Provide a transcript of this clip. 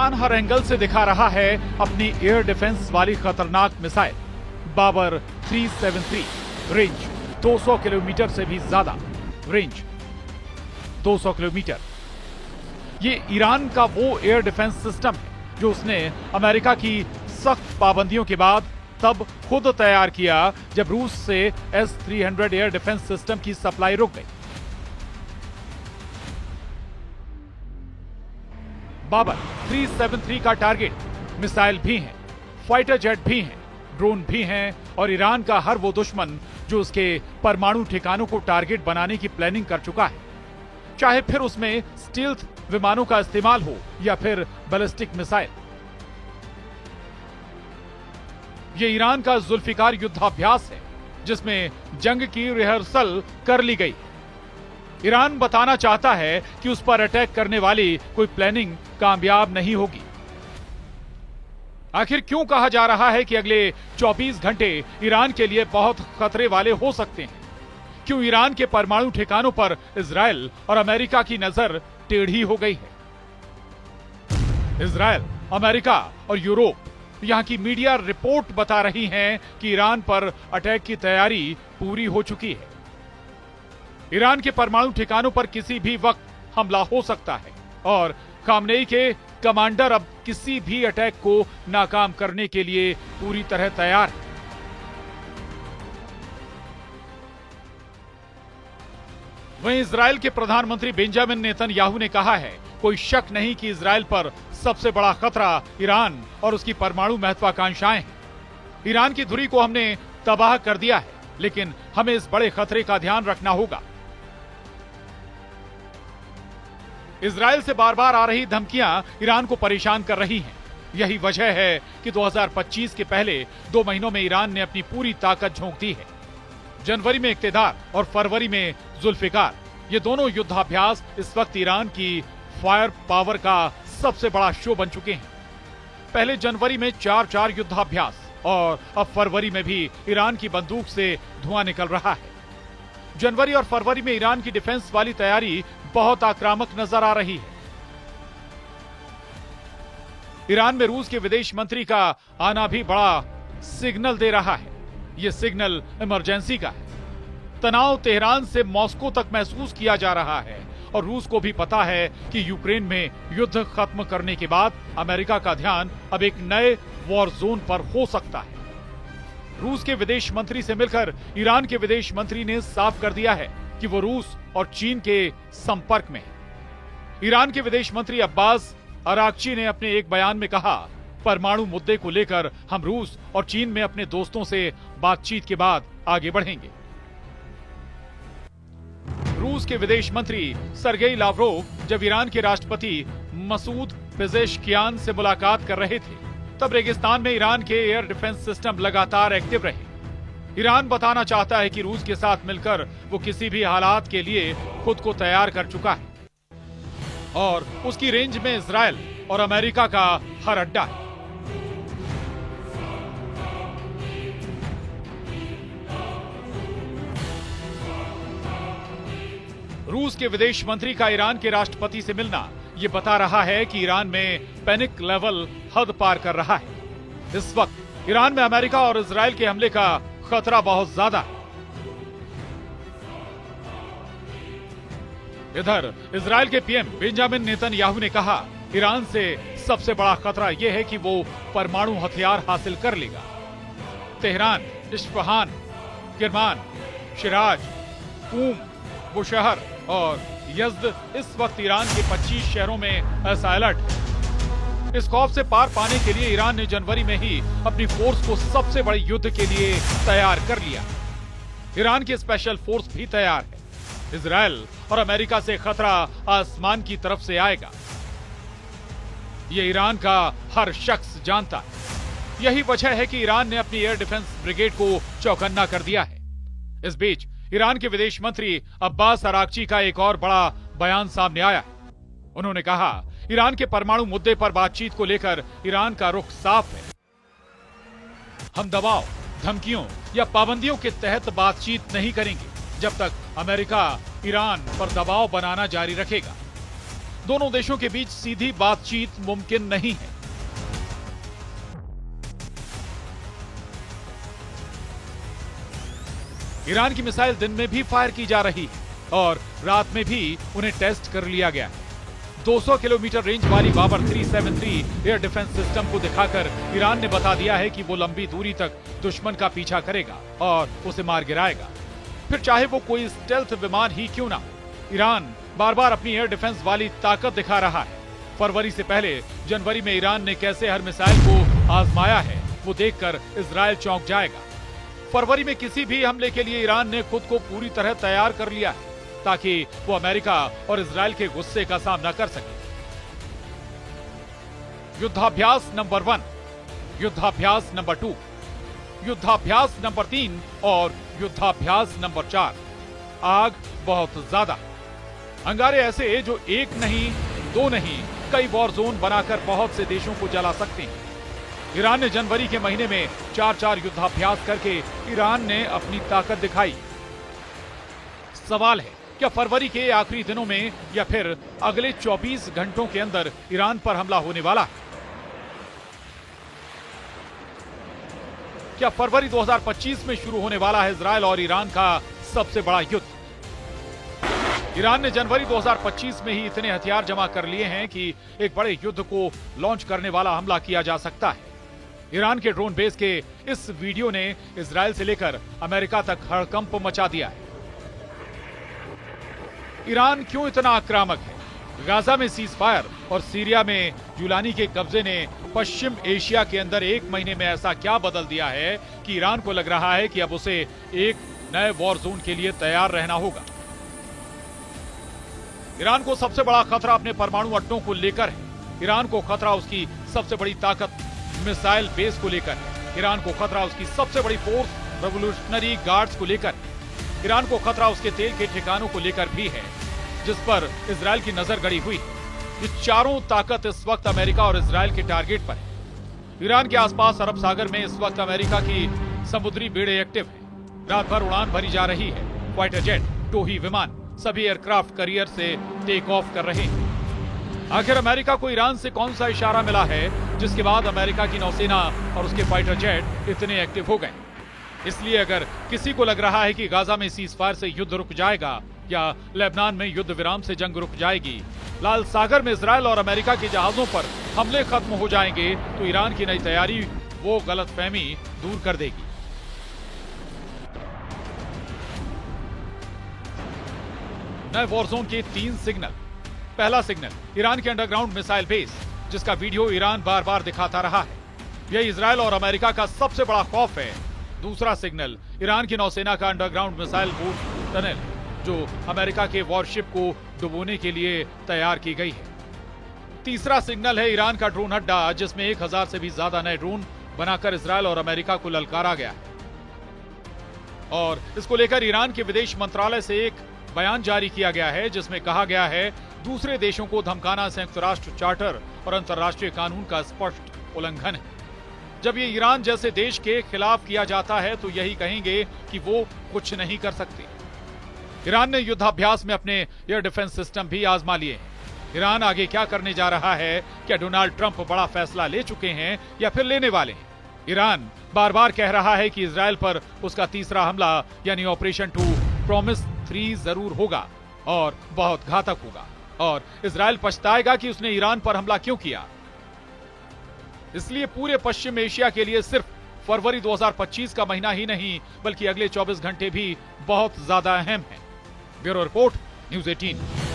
पाकिस्तान हर angle से दिखा रहा है अपनी एयर डिफेंस वाली खतरनाक मिसाइल बाबर 373, रेंज 200 किलोमीटर से भी ज्यादा, रेंज 200 किलोमीटर। ये ईरान का वो एयर डिफेंस सिस्टम है जो उसने अमेरिका की सख्त पाबंदियों के बाद तब खुद तैयार किया जब रूस से S-300 एयर डिफेंस सिस्टम की सप्लाई रुक गई। बाबर 373 का टारगेट मिसाइल भी हैं, फाइटर जेट भी हैं, ड्रोन भी हैं और ईरान का हर वो दुश्मन जो उसके परमाणु ठिकानों को टारगेट बनाने की प्लानिंग कर चुका है, चाहे फिर उसमें स्टील्थ विमानों का इस्तेमाल हो या फिर बैलिस्टिक मिसाइल। ये ईरान का जुल्फिकार युद्धाभ्यास है जिसमें जंग की रिहर्सल कर ली गई। ईरान बताना चाहता है कि उस पर अटैक करने वाली कोई प्लानिंग कामयाब नहीं होगी। आखिर क्यों कहा जा रहा है कि अगले 24 घंटे ईरान के लिए बहुत खतरे वाले हो सकते हैं? क्यों ईरान के परमाणु ठिकानों पर इजराइल और अमेरिका की नजर टेढ़ी हो गई है? इजराइल, अमेरिका और यूरोप, यहां की मीडिया रिपोर्ट बता रही हैं कि ईरान पर अटैक की तैयारी पूरी हो चुकी है। ईरान के परमाणु ठिकानों पर किसी भी वक्त हमला हो सकता है और खामनेई के कमांडर अब किसी भी अटैक को नाकाम करने के लिए पूरी तरह तैयार है। वहीं इजराइल के प्रधानमंत्री बेंजामिन नेतन्याहू ने कहा है, कोई शक नहीं कि इजराइल पर सबसे बड़ा खतरा ईरान और उसकी परमाणु महत्वाकांक्षाएं हैं। ईरान की धुरी को हमने तबाह कर दिया है, लेकिन हमें इस बड़े खतरे का ध्यान रखना होगा। इजराइल से बार बार आ रही धमकियां ईरान को परेशान कर रही हैं। यही वजह है कि 2025 के पहले 2 महीनों में ईरान ने अपनी पूरी ताकत झोंक दी है। जनवरी में इक्तेदार और फरवरी में जुल्फिकार, ये दोनों युद्धाभ्यास इस वक्त ईरान की फायर पावर का सबसे बड़ा शो बन चुके हैं। पहले जनवरी में 4 युद्धाभ्यास और अब फरवरी में भी ईरान की बंदूक से धुआं निकल रहा है। जनवरी और फरवरी में ईरान की डिफेंस वाली तैयारी बहुत आक्रामक नजर आ रही है। ईरान में रूस के विदेश मंत्री का आना भी बड़ा सिग्नल दे रहा है। यह सिग्नल इमरजेंसी का है। तनाव तेहरान से मॉस्को तक महसूस किया जा रहा है और रूस को भी पता है कि यूक्रेन में युद्ध खत्म करने के बाद अमेरिका का ध्यान अब एक नए वॉर जोन पर हो सकता है। रूस के विदेश मंत्री से मिलकर ईरान के विदेश मंत्री ने साफ कर दिया है कि वो रूस और चीन के संपर्क में है। ईरान के विदेश मंत्री अब्बास अराक्ची ने अपने एक बयान में कहा, परमाणु मुद्दे को लेकर हम रूस और चीन में अपने दोस्तों से बातचीत के बाद आगे बढ़ेंगे। रूस के विदेश मंत्री सरगेई लावरोव जब ईरान के राष्ट्रपति मसूद पेजेश्कियान से मुलाकात कर रहे थे, तब रेगिस्तान में ईरान के एयर डिफेंस सिस्टम लगातार एक्टिव रहे। ईरान बताना चाहता है कि रूस के साथ मिलकर वो किसी भी हालात के लिए खुद को तैयार कर चुका है और उसकी रेंज में इजराइल और अमेरिका का हर अड्डा है। रूस के विदेश मंत्री का ईरान के राष्ट्रपति से मिलना ये बता रहा है कि ईरान में पैनिक लेवल हद पार कर रहा है। इस वक्त ईरान में अमेरिका और इजराइल के हमले का खतरा बहुत ज्यादा है। इधर इजराइल के पीएम बेंजामिन नेतन्याहू ने कहा, ईरान से सबसे बड़ा खतरा यह है कि वो परमाणु हथियार हासिल कर लेगा। तेहरान, इस्फहान, किरमान, शिराज, कूम, बुशहर और यज़्द इस वक्त ईरान के 25 शहरों में ऐसा अलर्ट है। इस खौफ से पार पाने के लिए ईरान ने जनवरी में ही अपनी फोर्स को सबसे बड़े युद्ध के लिए तैयार कर लिया। ईरान की स्पेशल फोर्स भी तैयार है। इजराइल और अमेरिका से खतरा आसमान की तरफ से आएगा, ये ईरान का हर शख्स जानता है। यही वजह है कि ईरान ने अपनी एयर डिफेंस ब्रिगेड को चौकन्ना कर दिया है। इस बीच ईरान के विदेश मंत्री अब्बास अराक्ची का एक और बड़ा बयान सामने आया है। उन्होंने कहा, ईरान के परमाणु मुद्दे पर बातचीत को लेकर ईरान का रुख साफ है। हम दबाव, धमकियों या पाबंदियों के तहत बातचीत नहीं करेंगे जब तक अमेरिका ईरान पर दबाव बनाना जारी रखेगा। दोनों देशों के बीच सीधी बातचीत मुमकिन नहीं है। ईरान की मिसाइल दिन में भी फायर की जा रही है और रात में भी उन्हें टेस्ट कर लिया गया है। 200 किलोमीटर रेंज वाली बाबर 373 एयर डिफेंस सिस्टम को दिखाकर ईरान ने बता दिया है कि वो लंबी दूरी तक दुश्मन का पीछा करेगा और उसे मार गिराएगा, फिर चाहे वो कोई स्टेल्थ विमान ही क्यों ना। ईरान बार बार अपनी एयर डिफेंस वाली ताकत दिखा रहा है। फरवरी से पहले जनवरी में ईरान ने कैसे हर मिसाइल को आजमाया है वो देखकर इजराइल चौंक जाएगा। फरवरी में किसी भी हमले के लिए ईरान ने खुद को पूरी तरह तैयार कर लिया है ताकि वो अमेरिका और इजराइल के गुस्से का सामना कर सके। युद्धाभ्यास नंबर 1, युद्धाभ्यास नंबर 2, युद्धाभ्यास नंबर 3 और युद्धाभ्यास नंबर 4। आग बहुत ज्यादा, अंगारे ऐसे जो एक नहीं, दो नहीं, कई वॉर जोन बनाकर बहुत से देशों को जला सकते हैं। ईरान ने जनवरी के महीने में 4 युद्धाभ्यास करके ईरान ने अपनी ताकत दिखाई। सवाल है क्या फरवरी के आखिरी दिनों में या फिर अगले 24 घंटों के अंदर ईरान पर हमला होने वाला है? क्या फरवरी 2025 में शुरू होने वाला है इजराइल और ईरान का सबसे बड़ा युद्ध? ईरान ने जनवरी 2025 में ही इतने हथियार जमा कर लिए हैं कि एक बड़े युद्ध को लॉन्च करने वाला हमला किया जा सकता है। ईरान के ड्रोन बेस के इस वीडियो ने इजराइल से लेकर अमेरिका तक हड़कंप मचा दिया है। ईरान क्यों इतना आक्रामक है? गाजा में सीज फायर और सीरिया में जुलानी के कब्जे ने पश्चिम एशिया के अंदर एक महीने में ऐसा क्या बदल दिया है कि ईरान को लग रहा है कि अब उसे एक नए वॉर जोन के लिए तैयार रहना होगा। ईरान को सबसे बड़ा खतरा अपने परमाणु अड्डों को लेकर है। ईरान को खतरा उसकी सबसे बड़ी ताकत मिसाइल बेस को लेकर है। ईरान को खतरा उसकी सबसे बड़ी फोर्स रेवोल्यूशनरी गार्ड्स को लेकर है। ईरान को खतरा उसके तेल के ठिकानों को लेकर भी है जिस पर इजराइल की नजर गड़ी हुई है। ये चारों ताकत इस वक्त अमेरिका और इजराइल के टारगेट पर है। ईरान के आसपास अरब सागर में इस वक्त अमेरिका की समुद्री बेड़े एक्टिव है। रात भर उड़ान भरी जा रही है। फाइटर जेट, टोही विमान सभी एयरक्राफ्ट करियर से टेक ऑफ कर रहे हैं। आखिर अमेरिका को ईरान से कौन सा इशारा मिला है जिसके बाद अमेरिका की नौसेना और उसके फाइटर जेट इतने एक्टिव हो गए? इसलिए अगर किसी को लग रहा है कि गाजा में सीज फायर से युद्ध रुक जाएगा या लेबनान में युद्ध विराम से जंग रुक जाएगी, लाल सागर में इजराइल और अमेरिका के जहाजों पर हमले खत्म हो जाएंगे, तो ईरान की नई तैयारी वो गलतफहमी दूर कर देगी। नए वॉरजोन के 3 सिग्नल। पहला सिग्नल ईरान के अंडरग्राउंड मिसाइल बेस, जिसका वीडियो ईरान बार बार दिखाता रहा है। यह इजराइल और अमेरिका का सबसे बड़ा खौफ है। दूसरा सिग्नल ईरान की नौसेना का अंडरग्राउंड मिसाइल बूट टनल, जो अमेरिका के वॉरशिप को डुबोने के लिए तैयार की गई है। तीसरा सिग्नल है ईरान का ड्रोन अड्डा, जिसमें 1000 से भी ज्यादा नए ड्रोन बनाकर इजराइल और अमेरिका को ललकारा गया है। और इसको लेकर ईरान के विदेश मंत्रालय से एक बयान जारी किया गया है जिसमें कहा गया है दूसरे देशों को धमकाना संयुक्त राष्ट्र चार्टर और अंतर्राष्ट्रीय कानून का स्पष्ट उल्लंघन है। जब ये ईरान जैसे देश के खिलाफ किया जाता है तो यही कहेंगे कि वो कुछ नहीं कर सकते। ईरान ने युद्धाभ्यास में अपने एयर डिफेंस सिस्टम भी आजमा लिए हैं। ईरान आगे क्या करने जा रहा है? क्या डोनाल्ड ट्रंप बड़ा फैसला ले चुके हैं या फिर लेने वाले हैं? ईरान बार बार कह रहा है कि इजराइल पर उसका तीसरा हमला यानी ऑपरेशन 2 प्रॉमिस 3 जरूर होगा और बहुत घातक होगा, और इजराइल पछताएगा कि उसने ईरान पर हमला क्यों किया। इसलिए पूरे पश्चिम एशिया के लिए सिर्फ फरवरी 2025 का महीना ही नहीं बल्कि अगले 24 घंटे भी बहुत ज्यादा अहम है। Bureau report, news 18।